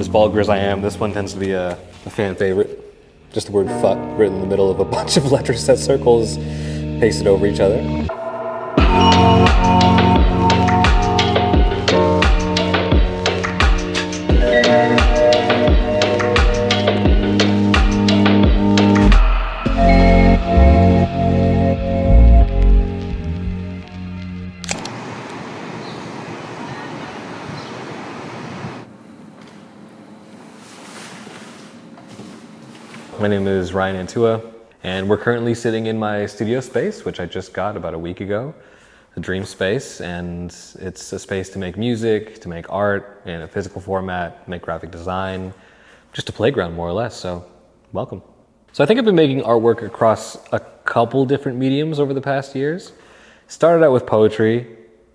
As vulgar as I am, this one tends to be a fan favorite. Just the word fuck written in the middle of a bunch of Letroset circles pasted over each other. My name is Ryan Antooa, and we're currently sitting in my studio space, which I just got about a week ago, a dream space, and it's a space to make music, to make art in a physical format, make graphic design, just a playground more or less, so welcome. So I think I've been making artwork across a couple different mediums over the past years. Started out with poetry.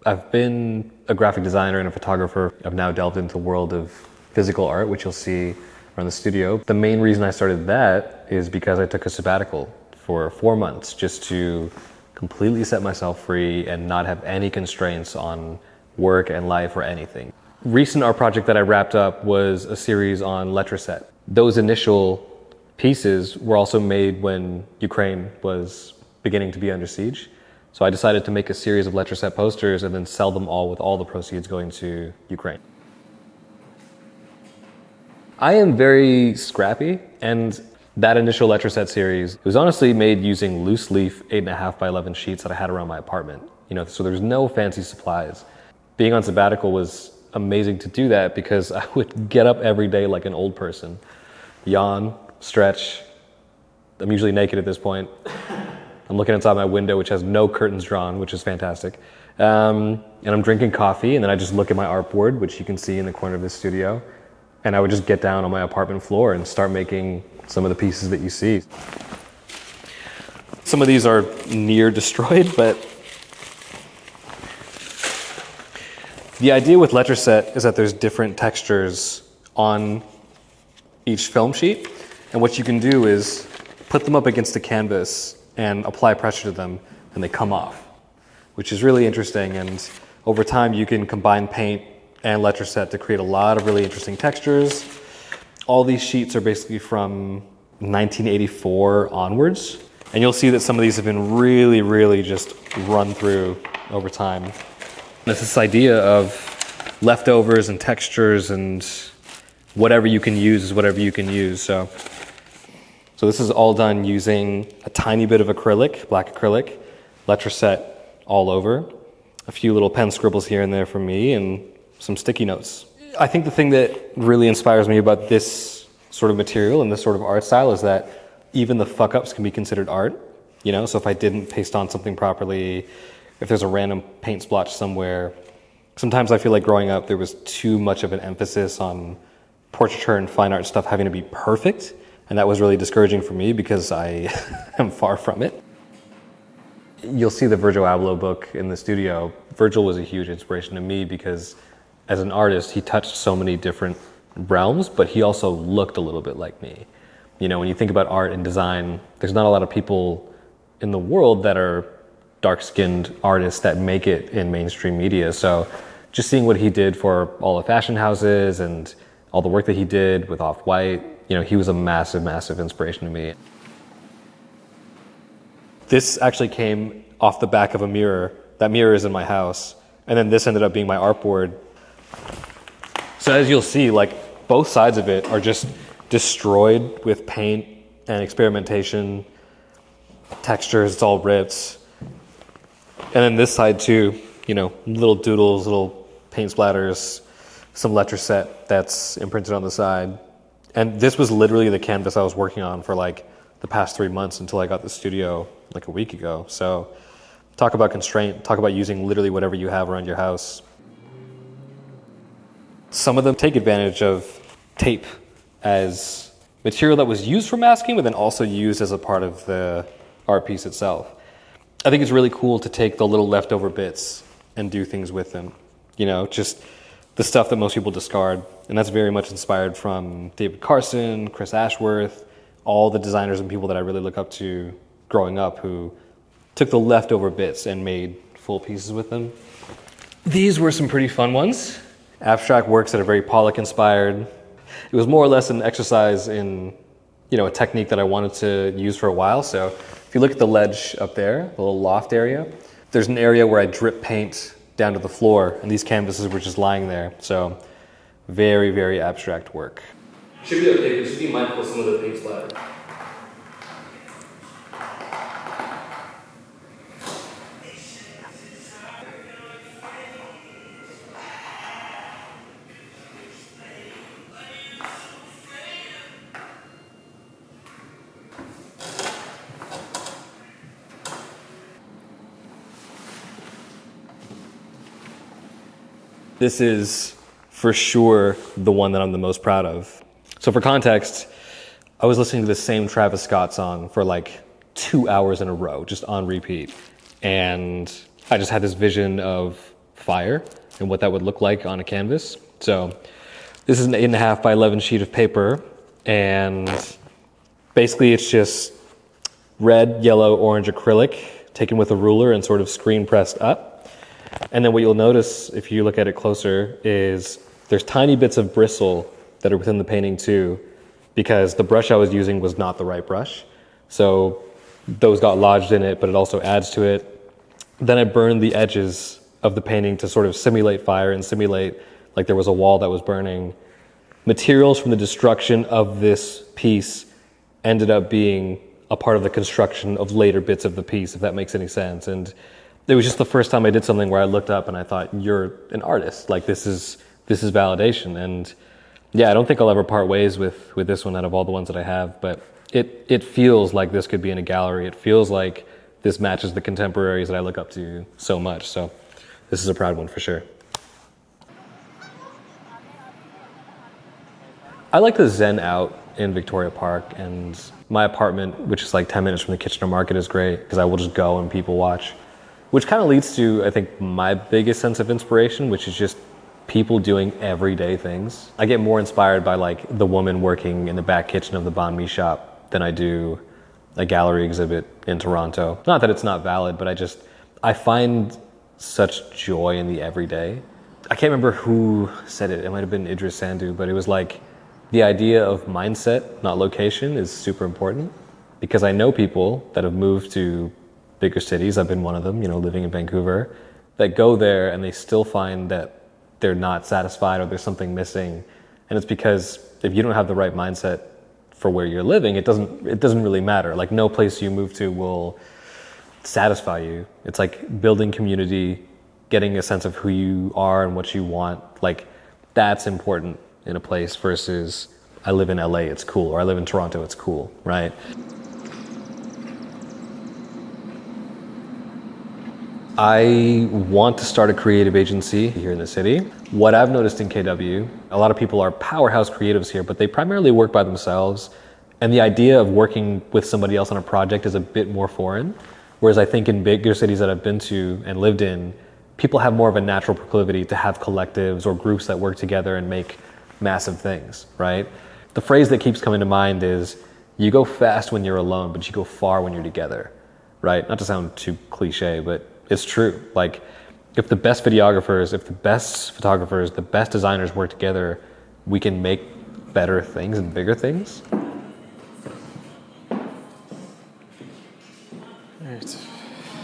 I've been a graphic designer and a photographer. I've now delved into the world of physical art, which you'll see around the studio. The main reason I started that is because I took a sabbatical for 4 months just to completely set myself free and not have any constraints on work and life or anything. Recent art project that I wrapped up was a series on Letroset. Those initial pieces were also made when Ukraine was beginning to be under siege. So I decided to make a series of Letroset posters and then sell them all with all the proceeds going to Ukraine. I am very scrappy, and that initial Letroset series, it was honestly made using loose leaf 8.5 by 11 sheets that I had around my apartment. So there was no fancy supplies. Being on sabbatical was amazing to do that because I would get up every day like an old person, yawn, stretch. I'm usually naked at this point. I'm looking outside my window, which has no curtains drawn, which is fantastic. And I'm drinking coffee, and then I just look at my artboard, which you can see in the corner of this studio. And I would just get down on my apartment floor and start making some of the pieces that you see. Some of these are near destroyed, but the idea with Letroset is that there's different textures on each film sheet. And what you can do is put them up against a canvas and apply pressure to them, and they come off, which is really interesting. And over time, you can combine paint and Letroset to create a lot of really interesting textures. All these sheets are basically from 1984 onwards. And you'll see that some of these have been really, really just run through over time. It's this idea of leftovers and textures, and whatever you can use is whatever you can use. So this is all done using a tiny bit of acrylic, black acrylic, Letroset all over, a few little pen scribbles here and there from me, and some sticky notes. I think the thing that really inspires me about this sort of material and this sort of art style is that even the fuck-ups can be considered art. So if I didn't paste on something properly, if there's a random paint splotch somewhere, sometimes I feel like growing up there was too much of an emphasis on portraiture and fine art stuff having to be perfect, and that was really discouraging for me because I am far from it. You'll see the Virgil Abloh book in the studio. Virgil was a huge inspiration to me because as an artist, he touched so many different realms, but he also looked a little bit like me. When you think about art and design, there's not a lot of people in the world that are dark-skinned artists that make it in mainstream media. So just seeing what he did for all the fashion houses and all the work that he did with Off-White, he was a massive, massive inspiration to me. This actually came off the back of a mirror. That mirror is in my house. And then this ended up being my artboard. So as you'll see, both sides of it are just destroyed with paint and experimentation, textures, it's all ripped. And then this side too, little doodles, little paint splatters, some Letroset that's imprinted on the side. And this was literally the canvas I was working on for the past 3 months until I got the studio a week ago. So talk about constraint, talk about using literally whatever you have around your house. Some of them take advantage of tape as material that was used for masking, but then also used as a part of the art piece itself. I think it's really cool to take the little leftover bits and do things with them. Just the stuff that most people discard. And that's very much inspired from David Carson, Chris Ashworth, all the designers and people that I really look up to growing up who took the leftover bits and made full pieces with them. These were some pretty fun ones. Abstract works that are very Pollock inspired. it was more or less an exercise in, a technique that I wanted to use for a while. So if you look at the ledge up there, the little loft area, there's an area where I drip paint down to the floor, and these canvases were just lying there. So very, very abstract work. Should be okay, but should be mindful of some of the paint splatter. This is for sure the one that I'm the most proud of. So for context, I was listening to the same Travis Scott song for like 2 hours in a row, just on repeat. And I just had this vision of fire and what that would look like on a canvas. So this is an 8.5 by 11 sheet of paper. And basically it's just red, yellow, orange acrylic taken with a ruler and sort of screen pressed up. And then what you'll notice if you look at it closer is there's tiny bits of bristle that are within the painting too, because the brush I was using was not the right brush. So those got lodged in it, but it also adds to it. Then I burned the edges of the painting to sort of simulate fire and simulate like there was a wall that was burning. Materials from the destruction of this piece ended up being a part of the construction of later bits of the piece, if that makes any sense. And it was just the first time I did something where I looked up and I thought, you're an artist. Like this is validation. And yeah, I don't think I'll ever part ways with this one out of all the ones that I have, but it feels like this could be in a gallery. It feels like this matches the contemporaries that I look up to so much. So this is a proud one for sure. I like to zen out in Victoria Park, and my apartment, which is like 10 minutes from the Kitchener Market, is great because I will just go and people watch. Which kind of leads to, I think, my biggest sense of inspiration, which is just people doing everyday things. I get more inspired by like the woman working in the back kitchen of the banh mi shop than I do a gallery exhibit in Toronto. Not that it's not valid, but I find such joy in the everyday. I can't remember who said it. It might have been Idris Sandhu, but it was like the idea of mindset, not location, is super important, because I know people that have moved to bigger cities, I've been one of them, living in Vancouver, that go there and they still find that they're not satisfied or there's something missing. And it's because if you don't have the right mindset for where you're living, it doesn't really matter. Like no place you move to will satisfy you. It's like building community, getting a sense of who you are and what you want. Like that's important in a place versus I live in LA, it's cool, or I live in Toronto, it's cool, right? I want to start a creative agency here in the city. What I've noticed in KW, a lot of people are powerhouse creatives here, but they primarily work by themselves. And the idea of working with somebody else on a project is a bit more foreign. Whereas I think in bigger cities that I've been to and lived in, people have more of a natural proclivity to have collectives or groups that work together and make massive things, right? The phrase that keeps coming to mind is, you go fast when you're alone, but you go far when you're together, right? Not to sound too cliche, but it's true. Like, if the best videographers, if the best photographers, the best designers work together, we can make better things and bigger things. Right.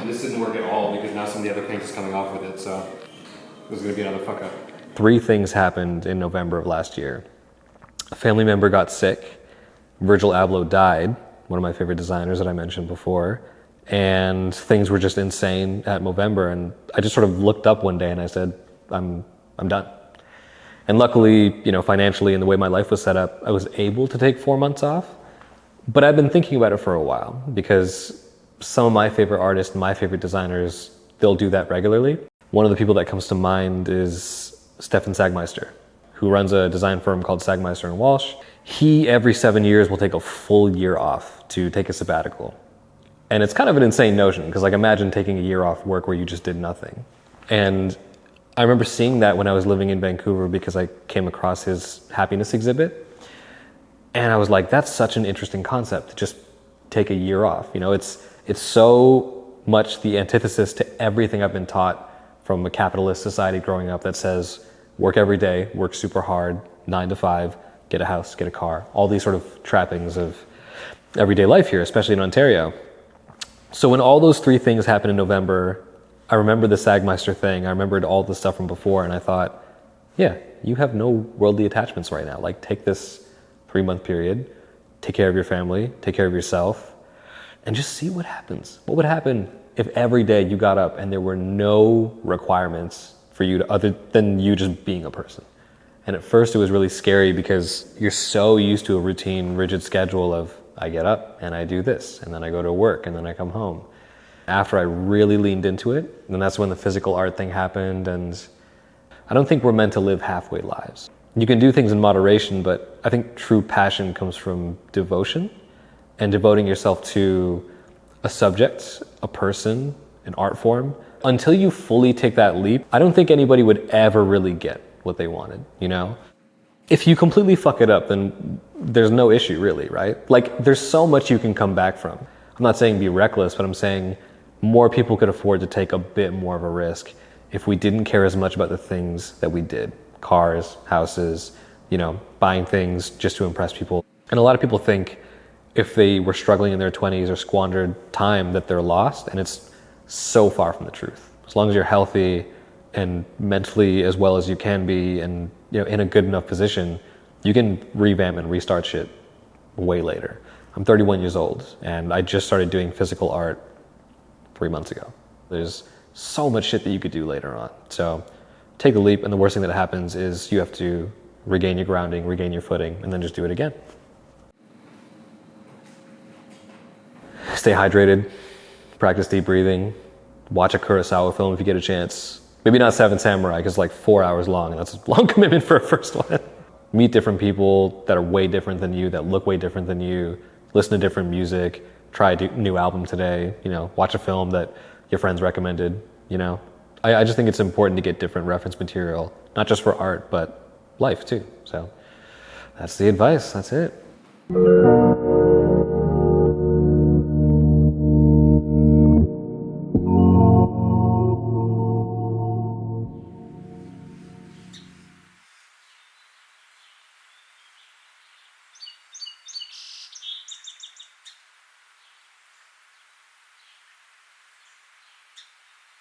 And this didn't work at all because now some of the other paint is coming off with it, so this is gonna be another fuck up. 3 things happened in November of last year. A family member got sick. Virgil Abloh died, one of my favorite designers that I mentioned before. And things were just insane at Movember, and I just sort of looked up one day and I said, I'm done. And luckily, financially and the way my life was set up, I was able to take 4 months off. But I've been thinking about it for a while because some of my favorite artists, my favorite designers, they'll do that regularly. One of the people that comes to mind is Stefan Sagmeister, who runs a design firm called Sagmeister and Walsh. He, every 7 years, will take a full year off to take a sabbatical. And it's kind of an insane notion, because like imagine taking a year off work where you just did nothing. And I remember seeing that when I was living in Vancouver because I came across his happiness exhibit. And I was like, that's such an interesting concept, to just take a year off. It's so much the antithesis to everything I've been taught from a capitalist society growing up that says, work every day, work super hard, 9 to 5, get a house, get a car, all these sort of trappings of everyday life here, especially in Ontario. So when all those three things happened in November, I remember the Sagmeister thing, I remembered all the stuff from before, and I thought, yeah, you have no worldly attachments right now. Like, take this 3-month period, take care of your family, take care of yourself, and just see what happens. What would happen if every day you got up and there were no requirements for you to, other than you just being a person? And at first it was really scary because you're so used to a routine, rigid schedule of, I get up and I do this, and then I go to work, and then I come home. After I really leaned into it, then that's when the physical art thing happened, and I don't think we're meant to live halfway lives. You can do things in moderation, but I think true passion comes from devotion, and devoting yourself to a subject, a person, an art form. Until you fully take that leap, I don't think anybody would ever really get what they wanted, you know? If you completely fuck it up, then there's no issue really, right? Like, there's so much you can come back from. I'm not saying be reckless, but I'm saying more people could afford to take a bit more of a risk if we didn't care as much about the things that we did. Cars, houses, you know, buying things just to impress people. And a lot of people think if they were struggling in their 20s or squandered time that they're lost, and it's so far from the truth. As long as you're healthy and mentally as well as you can be, and you know, in a good enough position, you can revamp and restart shit way later. I'm 31 years old and I just started doing physical art 3 months ago. There's so much shit that you could do later on. So take the leap, and the worst thing that happens is you have to regain your grounding, regain your footing, and then just do it again. Stay hydrated, practice deep breathing, watch a Kurosawa film if you get a chance. Maybe not Seven Samurai, because it's like 4 hours long, and that's a long commitment for a first one. Meet different people that are way different than you, that look way different than you, listen to different music, try a new album today, you know, watch a film that your friends recommended, you know. I just think it's important to get different reference material, not just for art, but life too. So that's the advice, that's it.